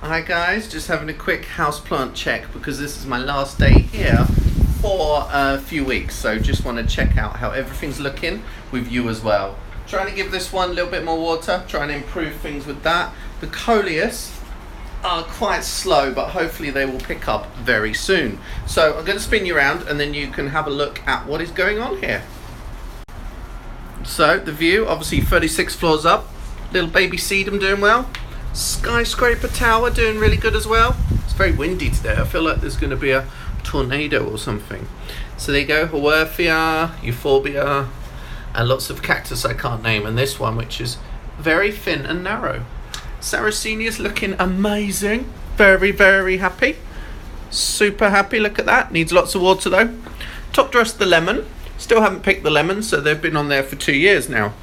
Hi guys, just having a quick houseplant check because this is my last day here for a few weeks, so just want to check out how everything's looking with you as well. Trying to give this one a little bit more water, trying to improve things with that. The coleus are quite slow, but hopefully they will pick up very soon. So I'm going to spin you around and then you can have a look at what is going on here. So the view, obviously 36 floors up, little baby sedum doing well. Skyscraper tower doing really good as well. It's very windy today. I feel like there's going to be a tornado or something. So there you go, Hoerthia, Euphorbia, and lots of cactus I can't name, and this one which is very thin and narrow. Sarracenia's looking amazing. Very, very happy. Super happy, look at that. Needs lots of water though. Top dressed the lemon. Still haven't picked the lemons, so they've been on there for 2 years now.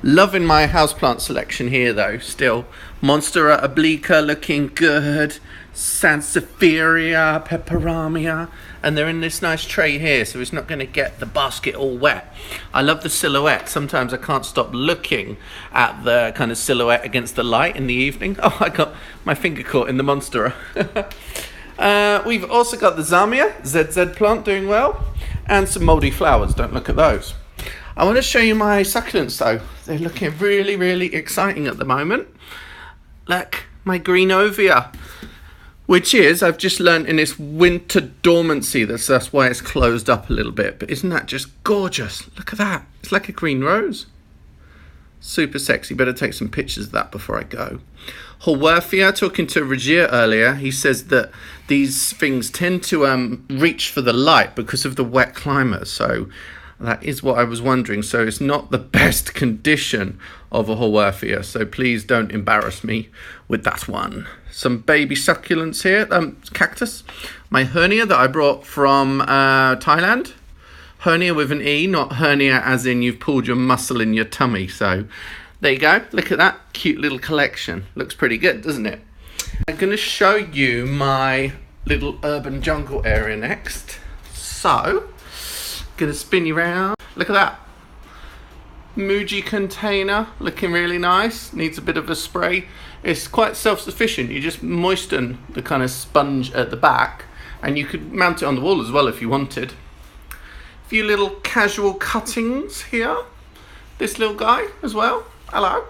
Loving my houseplant selection here though, still. Monstera obliqua looking good. Sansevieria, peperamia, and they're in this nice tray here, so it's not going to get the basket all wet. I love the silhouette. Sometimes I can't stop looking at the kind of silhouette against the light in the evening. Oh, I got my finger caught in the Monstera. We've also got the Zamia, ZZ plant doing well, and some mouldy flowers. Don't look at those. I want to show you my succulents though. They're looking really, really exciting at the moment. Look, my greenovia, which is, I've just learned in this winter dormancy, that's why it's closed up a little bit. But isn't that just gorgeous? Look at that. It's like a green rose. Super sexy. Better take some pictures of that before I go. Hoerthia, talking to Regier earlier, he says that these things tend to reach for the light because of the wet climate. So that is what I was wondering. So it's not the best condition of a Hoerthia, so please don't embarrass me with that one. Some baby succulents here, cactus. My hernia that I brought from Thailand. Hernia with an E, not hernia as in you've pulled your muscle in your tummy. So there you go, look at that cute little collection. Looks pretty good, doesn't it? I'm going to show you my little urban jungle area next. So gonna spin you around. Look at that. Muji container, looking really nice. Needs a bit of a spray. It's quite self-sufficient. You just moisten the kind of sponge at the back, and you could mount it on the wall as well if you wanted. A few little casual cuttings here. This little guy as well. Hello.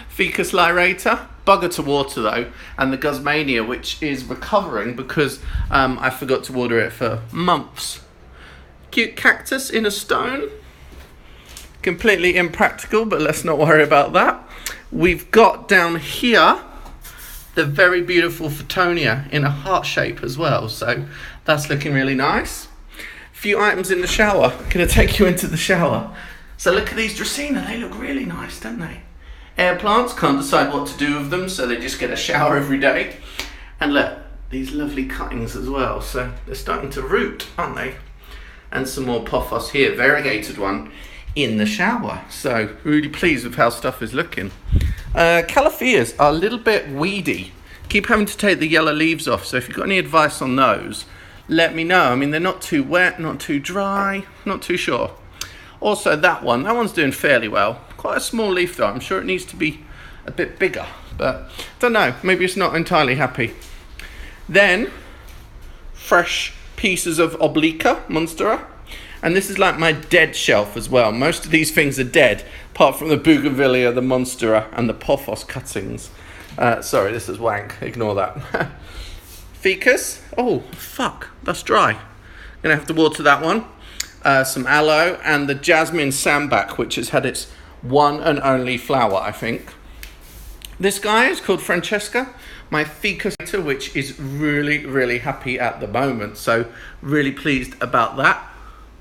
Ficus lyrata. Bugger to water though, and the Guzmania, which is recovering because I forgot to water it for months. Cute cactus in a stone. Completely impractical, but let's not worry about that. We've got down here the very beautiful Photonia in a heart shape as well, so that's looking really nice. A few items in the shower. Gonna take you into the shower. So look at these Dracaena, they look really nice, don't they? Air plants, can't decide what to do with them, so they just get a shower every day. And look, these lovely cuttings as well, so they're starting to root, aren't they? And some more pothos here, variegated one in the shower. So really pleased with how stuff is looking. Calophyas are a little bit weedy. Keep having to take the yellow leaves off. So if you've got any advice on those, let me know. I mean, they're not too wet, not too dry, not too sure. Also that one's doing fairly well. Quite a small leaf though. I'm sure it needs to be a bit bigger, but don't know. Maybe it's not entirely happy. Then fresh pieces of obliqua, Monstera, and this is like my dead shelf as well. Most of these things are dead, apart from the bougainvillea, the Monstera, and the pothos cuttings. Sorry, this is wank, ignore that. Ficus, oh fuck, that's dry. Gonna have to water that one. Some aloe, and the jasmine sambac, which has had its one and only flower, I think. This guy is called Francesca, my ficus, which is really, really happy at the moment. So really pleased about that.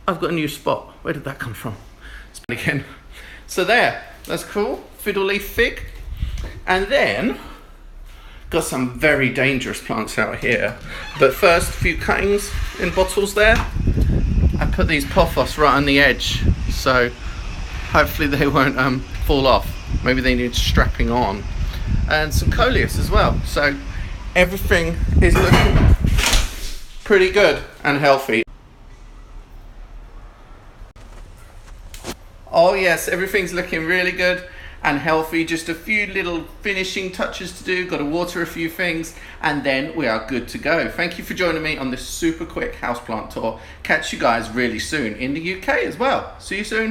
I've got a new spot. Where did that come from? Spin again. So there, that's cool. Fiddle leaf fig. And then got some very dangerous plants out here. But first, a few cuttings in bottles there. I put these pothos right on the edge, so hopefully they won't fall off. Maybe they need strapping on. And some coleus as well. So everything is looking pretty good and healthy. Oh yes, everything's looking really good and healthy. Just a few little finishing touches to do, got to water a few things, and then we are good to go. Thank you for joining me on this super quick houseplant tour. Catch you guys really soon in the UK as well. See you soon.